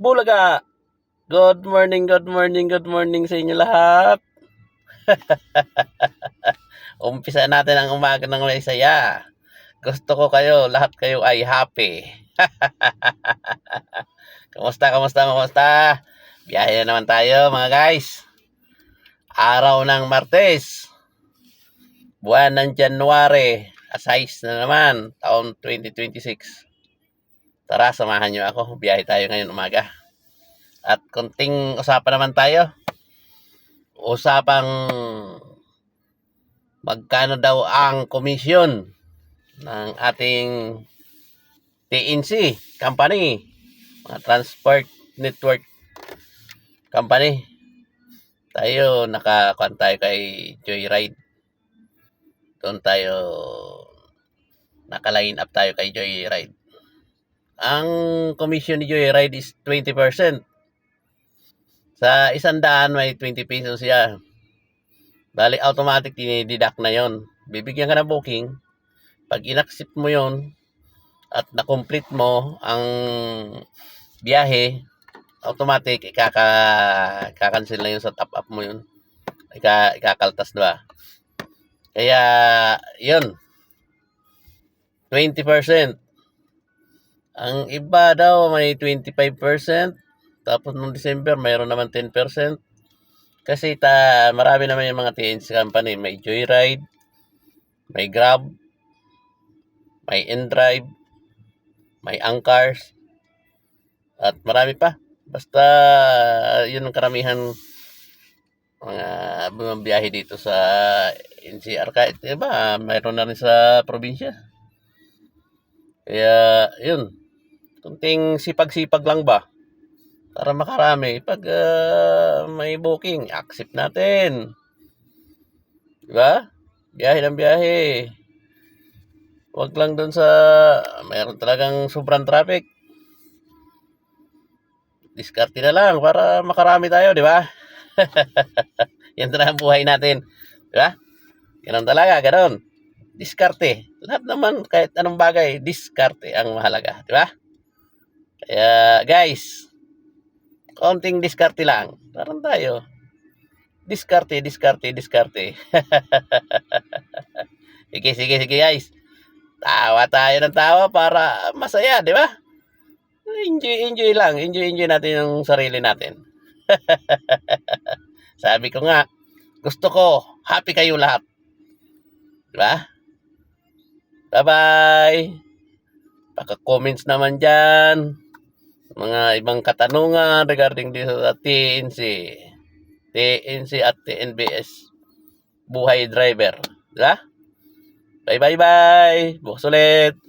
Bulaga! Good morning, good morning, good morning sa inyo lahat. Umpisa natin ang umaga ng may saya. Gusto ko lahat kayo ay happy. Kamusta? Biyahe na naman tayo mga guys. Araw ng Martes. Buwan ng January. Asais na naman, taon 2026. Tara, samahan nyo ako. Biyahe tayo ngayon umaga. At konting usapan naman tayo. Usapang magkano daw ang komisyon ng ating TNC company, mga transport network company. Tayo nakakuan tayo kay Joyride. Doon tayo naka-line up tayo kay Joyride. Ang komisyon ni Joyride is 20%. Sa 100 may 20 pesos siya. Bali automatic dinideduct na yon. Bibigyan ka ng booking. Pag inaccept mo yon at na-complete mo ang biyahe, automatic ikaka-cancel na yun sa top up mo yun. Ikakaltas, diba? Kaya yun, 20%. Ang iba daw may 25%. Tapos nung December mayroon naman 10%. Kasi marami naman yung mga TNC company. May Joyride, may Grab, may InDrive, may Angkars, at marami pa. Basta yun ang karamihan mga biyahe dito sa NCR. Kahit iba, mayroon na rin sa probinsya. Kaya yun, kunting sipag-sipag lang ba para makarami. Pag may booking, accept natin, diba? Biyahe ng biyahe. Huwag lang doon sa mayroon talagang sobrang traffic. Diskarte na lang para makarami tayo, di ba? Yan talaga ang buhay natin, di ba? Ganun talaga, ganun. Diskarte. Lahat naman, kahit anong bagay, diskarte ang mahalaga, di ba? Kaya guys, konting diskarte lang. Parang tayo. Diskarte. Sige guys. Tawa tayo ng tawa para masaya, di ba? Enjoy lang. Enjoy natin yung sarili natin. Sabi ko nga, gusto ko, happy kayo lahat. Di ba? Bye-bye. Paka-comments naman dyan. Mga ibang katanungan regarding dito sa TNC at TNBS Buhay Driver. Diba? Bye. Bukas ulit.